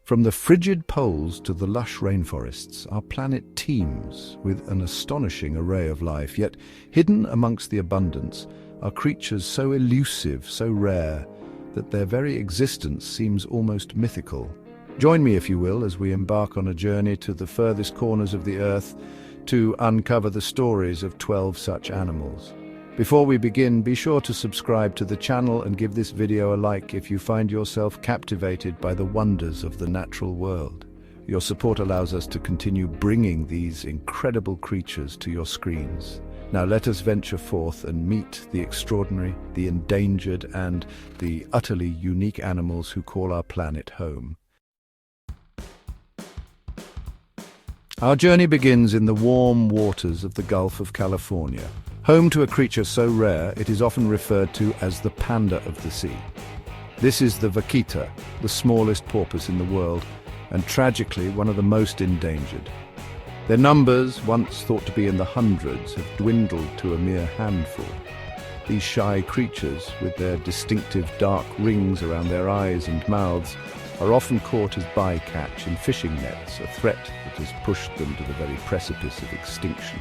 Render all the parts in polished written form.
From the frigid poles to the lush rainforests, our planet teems with an astonishing array of life, yet hidden amongst the abundance are creatures so elusive, so rare, that their very existence seems almost mythical. Join me, if you will, as we embark on a journey to the furthest corners of the earth to uncover the stories of 12 such animals. Before we begin, be sure to subscribe to the channel and give this video a like if you find yourself captivated by the wonders of the natural world. Your support allows us to continue bringing these incredible creatures to your screens. Now let us venture forth and meet the extraordinary, the endangered, and the utterly unique animals who call our planet home. Our journey begins in the warm waters of the Gulf of California, home to a creature so rare it is often referred to as the panda of the sea. This is the vaquita, the smallest porpoise in the world, and tragically one of the most endangered. Their numbers, once thought to be in the hundreds, have dwindled to a mere handful. These shy creatures, with their distinctive dark rings around their eyes and mouths, are often caught as bycatch in fishing nets, a threat that has pushed them to the very precipice of extinction.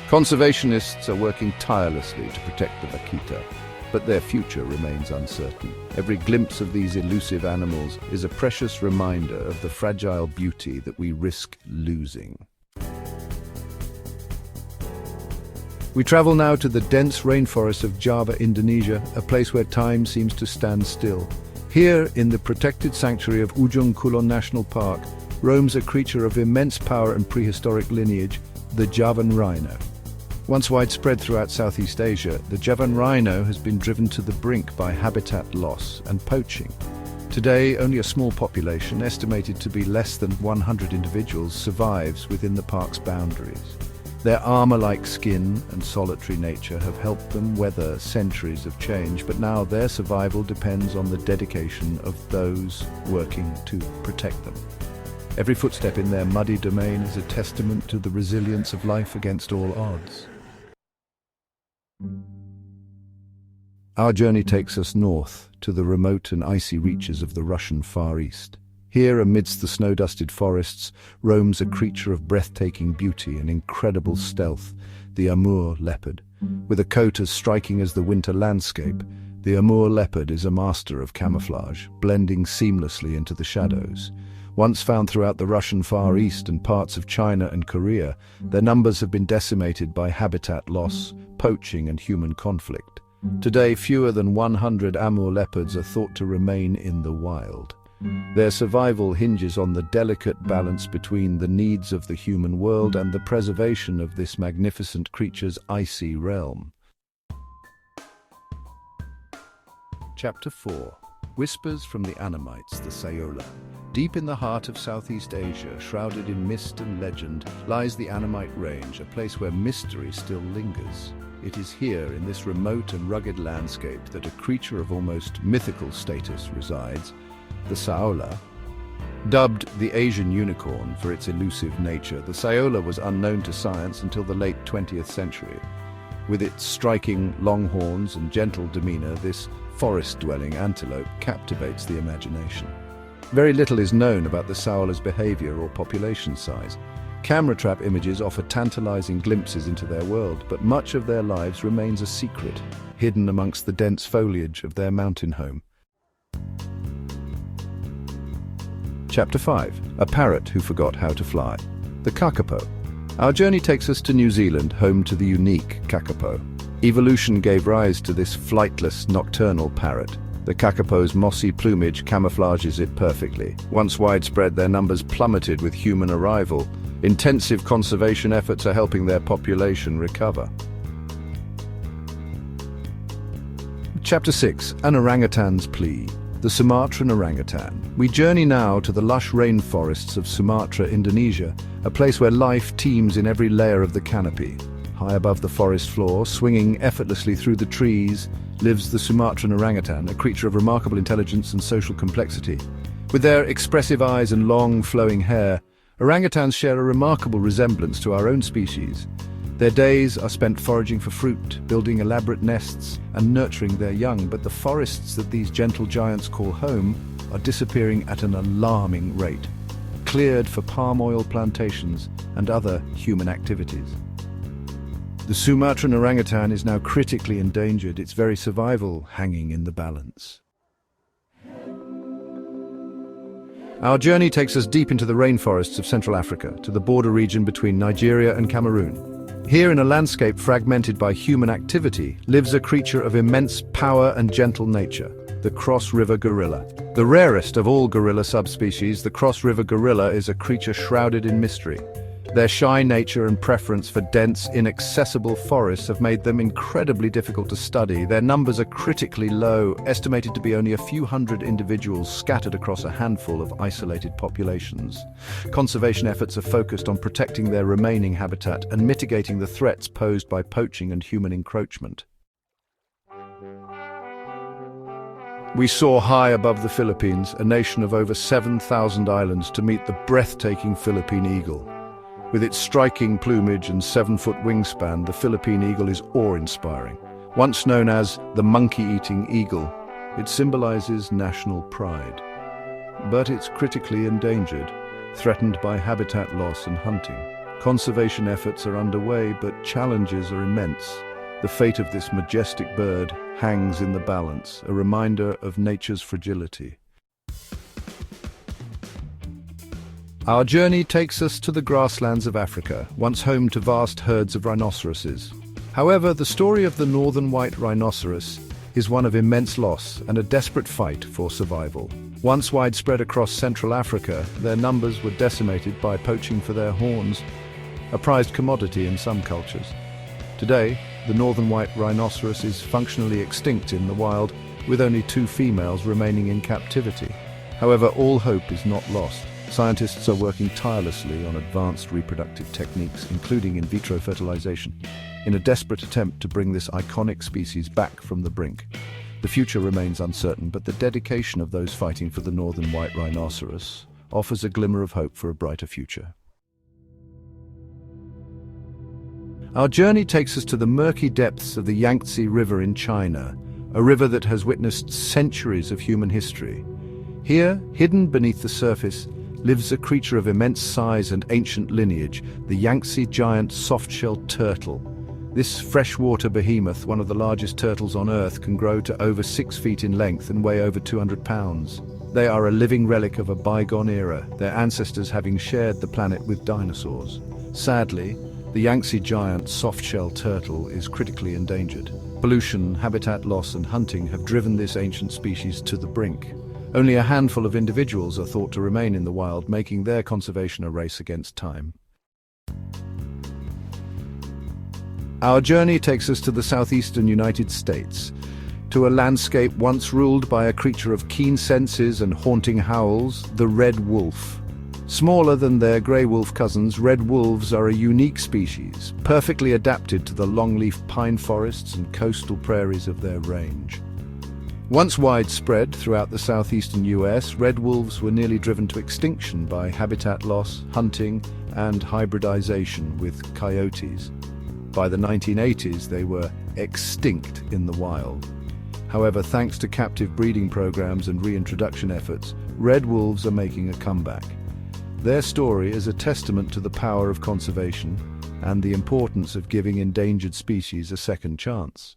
Conservationists are working tirelessly to protect the vaquita, but their future remains uncertain. Every glimpse of these elusive animals is a precious reminder of the fragile beauty that we risk losing. We travel now to the dense rainforest of Java, Indonesia, a place where time seems to stand still. Here, in the protected sanctuary of Ujung Kulon National Park, roams a creature of immense power and prehistoric lineage, the Javan rhino. Once widespread throughout Southeast Asia, the Javan rhino has been driven to the brink by habitat loss and poaching. Today, only a small population, estimated to be less than 100 individuals, survives within the park's boundaries. Their armor-like skin and solitary nature have helped them weather centuries of change, but now their survival depends on the dedication of those working to protect them. Every footstep in their muddy domain is a testament to the resilience of life against all odds. Our journey takes us north to the remote and icy reaches of the Russian Far East. Here, amidst the snow-dusted forests, roams a creature of breathtaking beauty and incredible stealth, the Amur leopard. With a coat as striking as the winter landscape, the Amur leopard is a master of camouflage, blending seamlessly into the shadows. Once found throughout the Russian Far East and parts of China and Korea, their numbers have been decimated by habitat loss, poaching, and human conflict. Today, fewer than 100 Amur leopards are thought to remain in the wild. Their survival hinges on the delicate balance between the needs of the human world and the preservation of this magnificent creature's icy realm. Chapter 4. Whispers from the Annamites, the Sayola. Deep in the heart of Southeast Asia, shrouded in mist and legend, lies the Annamite Range, a place where mystery still lingers. It is here, in this remote and rugged landscape, that a creature of almost mythical status resides, the Saola. Dubbed the Asian unicorn for its elusive nature, the Saola was unknown to science until the late 20th century. With its striking long horns and gentle demeanor, this forest-dwelling antelope captivates the imagination. Very little is known about the Saola's behavior or population size. Camera trap images offer tantalizing glimpses into their world, but much of their lives remains a secret, hidden amongst the dense foliage of their mountain home. Chapter 5. A parrot who forgot how to fly. The kakapo. Our journey takes us to New Zealand, home to the unique kakapo. Evolution gave rise to this flightless, nocturnal parrot. The kakapo's mossy plumage camouflages it perfectly. Once widespread, their numbers plummeted with human arrival. Intensive conservation efforts are helping their population recover. Chapter 6. An orangutan's plea. The Sumatran orangutan. We journey now to the lush rainforests of Sumatra, Indonesia, a place where life teems in every layer of the canopy. High above the forest floor, swinging effortlessly through the trees, lives the Sumatran orangutan, a creature of remarkable intelligence and social complexity. With their expressive eyes and long, flowing hair, orangutans share a remarkable resemblance to our own species. Their days are spent foraging for fruit, building elaborate nests, and nurturing their young, but the forests that these gentle giants call home are disappearing at an alarming rate, cleared for palm oil plantations and other human activities. The Sumatran orangutan is now critically endangered, its very survival hanging in the balance. Our journey takes us deep into the rainforests of Central Africa, to the border region between Nigeria and Cameroon. Here, in a landscape fragmented by human activity, lives a creature of immense power and gentle nature, the cross-river gorilla. The rarest of all gorilla subspecies, the cross-river gorilla is a creature shrouded in mystery. Their shy nature and preference for dense, inaccessible forests have made them incredibly difficult to study. Their numbers are critically low, estimated to be only a few hundred individuals scattered across a handful of isolated populations. Conservation efforts are focused on protecting their remaining habitat and mitigating the threats posed by poaching and human encroachment. We soar high above the Philippines, a nation of over 7,000 islands, to meet the breathtaking Philippine eagle. With its striking plumage and 7-foot wingspan, the Philippine eagle is awe-inspiring. Once known as the monkey-eating eagle, it symbolizes national pride. But it's critically endangered, threatened by habitat loss and hunting. Conservation efforts are underway, but challenges are immense. The fate of this majestic bird hangs in the balance, a reminder of nature's fragility. Our journey takes us to the grasslands of Africa, once home to vast herds of rhinoceroses. However, the story of the northern white rhinoceros is one of immense loss and a desperate fight for survival. Once widespread across Central Africa, their numbers were decimated by poaching for their horns, a prized commodity in some cultures. Today, the northern white rhinoceros is functionally extinct in the wild, with only 2 females remaining in captivity. However, all hope is not lost. Scientists are working tirelessly on advanced reproductive techniques, including in vitro fertilization, in a desperate attempt to bring this iconic species back from the brink. The future remains uncertain, but the dedication of those fighting for the northern white rhinoceros offers a glimmer of hope for a brighter future. Our journey takes us to the murky depths of the Yangtze River in China, a river that has witnessed centuries of human history. Here, hidden beneath the surface, lives a creature of immense size and ancient lineage, the Yangtze giant soft-shelled turtle. This freshwater behemoth, one of the largest turtles on Earth, can grow to over 6 feet in length and weigh over 200 pounds. They are a living relic of a bygone era, their ancestors having shared the planet with dinosaurs. Sadly, the Yangtze giant soft-shelled turtle is critically endangered. Pollution, habitat loss, and hunting have driven this ancient species to the brink. Only a handful of individuals are thought to remain in the wild, making their conservation a race against time. Our journey takes us to the southeastern United States, to a landscape once ruled by a creature of keen senses and haunting howls, the red wolf. Smaller than their grey wolf cousins, red wolves are a unique species, perfectly adapted to the longleaf pine forests and coastal prairies of their range. Once widespread throughout the southeastern US, red wolves were nearly driven to extinction by habitat loss, hunting, and hybridization with coyotes. By the 1980s, they were extinct in the wild. However, thanks to captive breeding programs and reintroduction efforts, red wolves are making a comeback. Their story is a testament to the power of conservation and the importance of giving endangered species a second chance.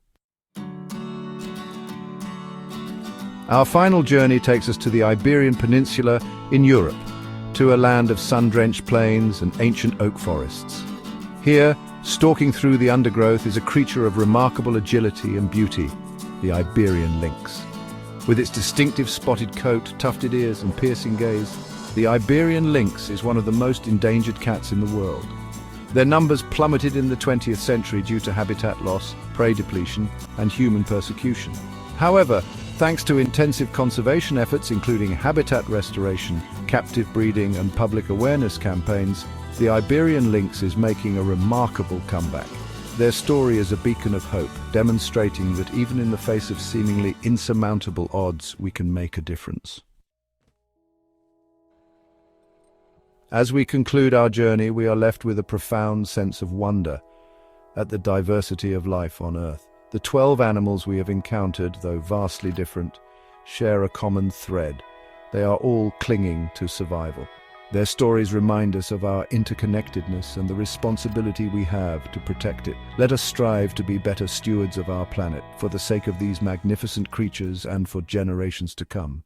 Our final journey takes us to the Iberian Peninsula in Europe, to a land of sun-drenched plains and ancient oak forests. Here, stalking through the undergrowth, is a creature of remarkable agility and beauty, the Iberian lynx. With its distinctive spotted coat, tufted ears, and piercing gaze, the Iberian lynx is one of the most endangered cats in the world. Their numbers plummeted in the 20th century due to habitat loss, prey depletion, and human persecution. However, thanks to intensive conservation efforts, including habitat restoration, captive breeding, and public awareness campaigns, the Iberian lynx is making a remarkable comeback. Their story is a beacon of hope, demonstrating that even in the face of seemingly insurmountable odds, we can make a difference. As we conclude our journey, we are left with a profound sense of wonder at the diversity of life on Earth. The 12 animals we have encountered, though vastly different, share a common thread: They are all clinging to survival. Their stories remind us of our interconnectedness and the responsibility we have to protect it. Let us strive to be better stewards of our planet for the sake of these magnificent creatures and for generations to come.